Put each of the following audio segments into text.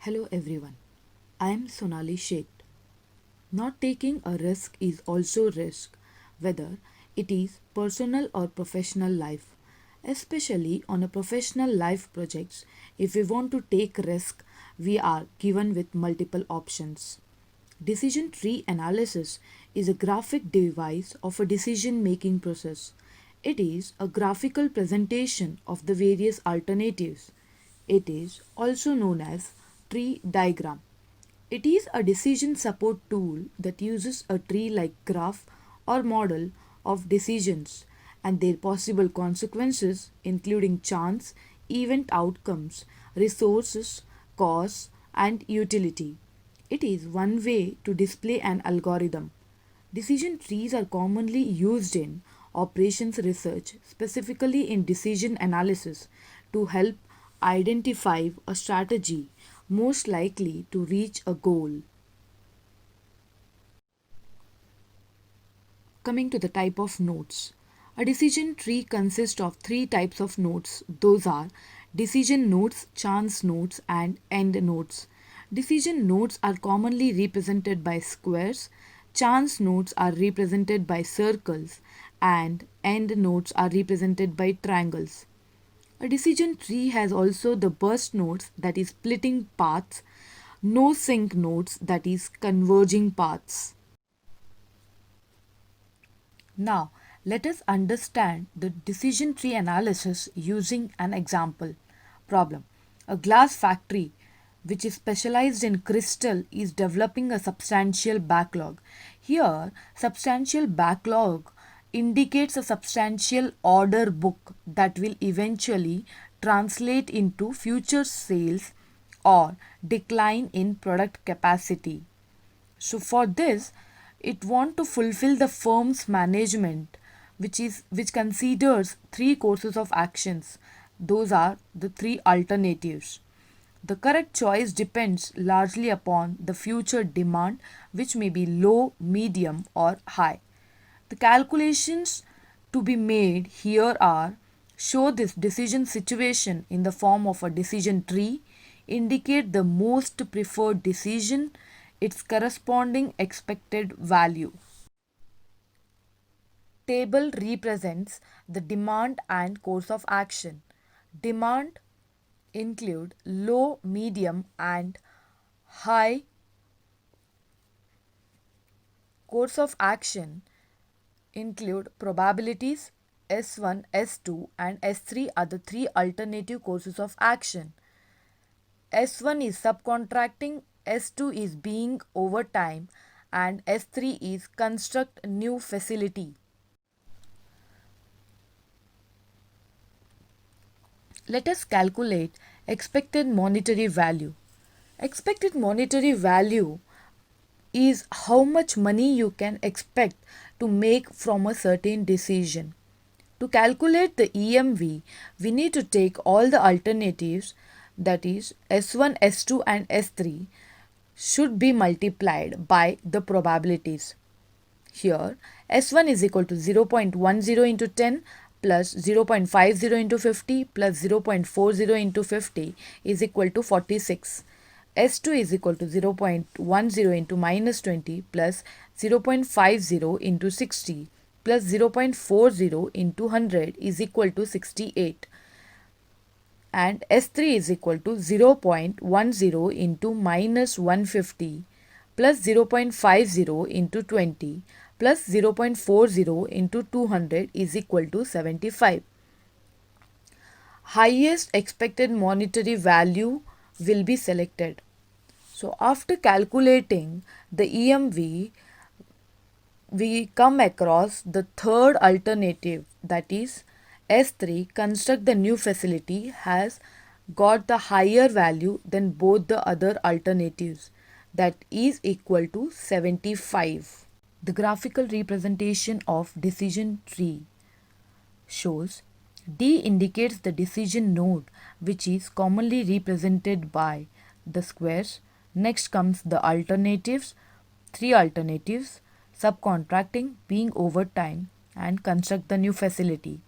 Hello everyone, I am Sonali Sheth. Not taking a risk is also risk, whether it is personal or professional life. Especially on a professional life projects, if we want to take risk, we are given with multiple options. Decision tree analysis is a graphic device of a decision making process. It is a graphical presentation of the various alternatives. It is also known as tree diagram. It is a decision support tool that uses a tree like graph or model of decisions and their possible consequences, including chance, event outcomes, resources, costs, and utility. It is one way to display an algorithm. Decision trees are commonly used in operations research, specifically in decision analysis, to help identify a strategy most likely to reach a goal. Coming to the type of nodes. A decision tree consists of three types of nodes. Those are decision nodes, chance nodes, and end nodes. Decision nodes are commonly represented by squares, chance nodes are represented by circles, and end nodes are represented by triangles. A decision tree has also the burst nodes, that is splitting paths, no sync nodes, that is converging paths. Now, let us understand the decision tree analysis using an example. Problem. A glass factory which is specialized in crystal is developing a substantial backlog. Here, substantial backlog indicates a substantial order book that will eventually translate into future sales or decline in product capacity. So for this, it want to fulfill the firm's management, which considers three courses of actions. Those are the three alternatives. The correct choice depends largely upon the future demand, which may be low, medium, or high. The calculations to be made here are: show this decision situation in the form of a decision tree, indicate the most preferred decision, its corresponding expected value. Table represents the demand and course of action. Demand include low, medium, and high. Course of action include probabilities. S1, S2, and S3 are the three alternative courses of action. S1 is subcontracting, S2 is being overtime, and S3 is construct new facility. Let us calculate expected monetary value. Expected monetary value is how much money you can expect to make from a certain decision. To calculate the EMV, we need to take all the alternatives, that is S1, S2, and S3 should be multiplied by the probabilities. Here, S1 is equal to 0.10 into 10 plus 0.50 into 50 plus 0.40 into 50 is equal to 46. S2 is equal to 0.10 into minus 20 plus 0.50 into 60 plus 0.40 into 100 is equal to 68. And S3 is equal to 0.10 into minus 150 plus 0.50 into 20 plus 0.40 into 200 is equal to 75. Highest expected monetary value will be selected. So after calculating the EMV, we come across the third alternative, that is S3 construct the new facility has got the higher value than both the other alternatives, that is equal to 75. The graphical representation of decision tree shows D indicates the decision node, which is commonly represented by the squares. Next comes the alternatives, three alternatives: subcontracting, being overtime, and construct the new facility.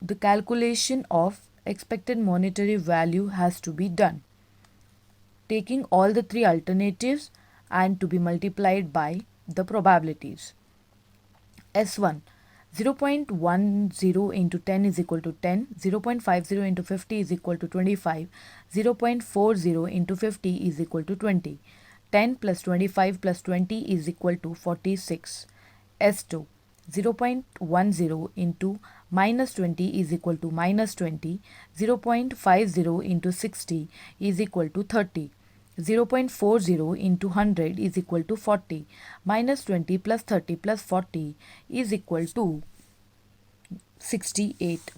The calculation of expected monetary value has to be done. taking all the three alternatives and to be multiplied by the probabilities. S1, 0.10 into 10 is equal to 10, 0.50 into 50 is equal to 25, 0.40 into 50 is equal to 20. 10 plus 25 plus 20 is equal to 46. S2, 0.10 into minus 20 is equal to minus 20, 0.50 into 60 is equal to 30. 0.40 into 100 is equal to 40. Minus 20 plus 30 plus 40 is equal to 68.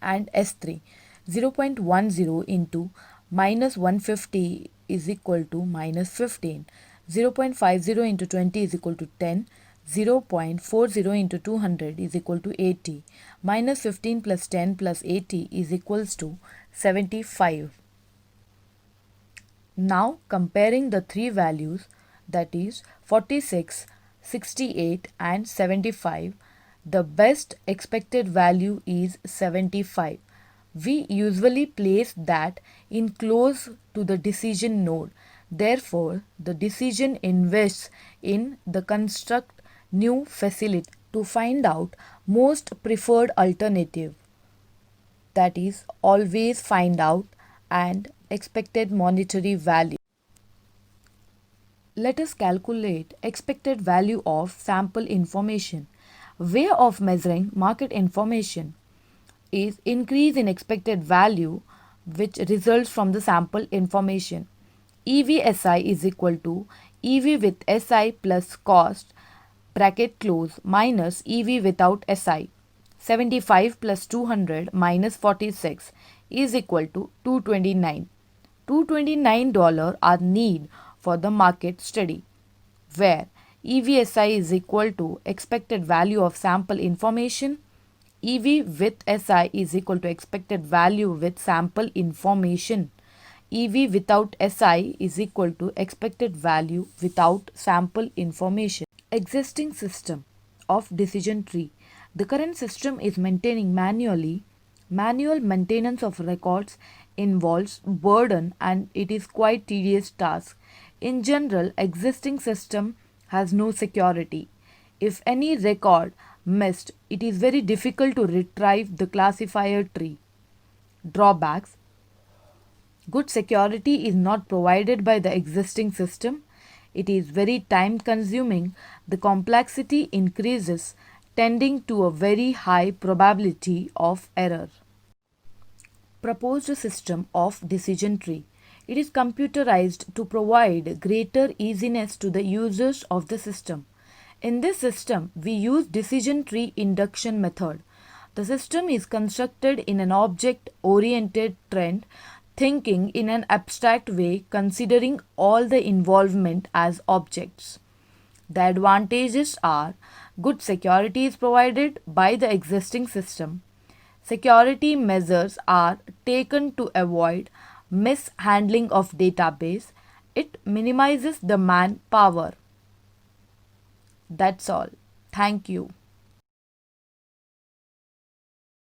And S3, 0.10 into minus 150 is equal to minus 15. 0.50 into 20 is equal to 10. 0.40 into 200 is equal to 80. Minus 15 plus 10 plus 80 is equals to 75. Now comparing the three values, that is 46, 68 and 75, the best expected value is 75. We usually place that in close to the decision node. Therefore, the decision invests in the construct new facility to find out most preferred alternative. That is, always find out and expected monetary value. Let us calculate expected value of sample information. Way of measuring market information is increase in expected value which results from the sample information. EVSI is equal to EV with SI plus cost bracket close minus EV without SI. 75 plus 200 minus 46 is equal to 229. $229 are need for the market study, where EVSI is equal to expected value of sample information, EV with SI is equal to expected value with sample information, EV without SI is equal to expected value without sample information. Existing system of decision tree. The current system is maintaining manually. Manual maintenance of records involves burden and it is quite tedious task. In general, existing system has no security. If any record missed, it is very difficult to retrieve the classifier tree. Drawbacks. Good security is not provided by the existing system. It is very time consuming. The complexity increases, tending to a very high probability of error. Proposed system of decision tree. It is computerized to provide greater easiness to the users of the system. In this system, we use decision tree induction method. The system is constructed in an object-oriented trend, thinking in an abstract way, considering all the involvement as objects. The advantages are good security is provided by the existing system. Security measures are taken to avoid mishandling of database. It minimizes the manpower. That's all. Thank you.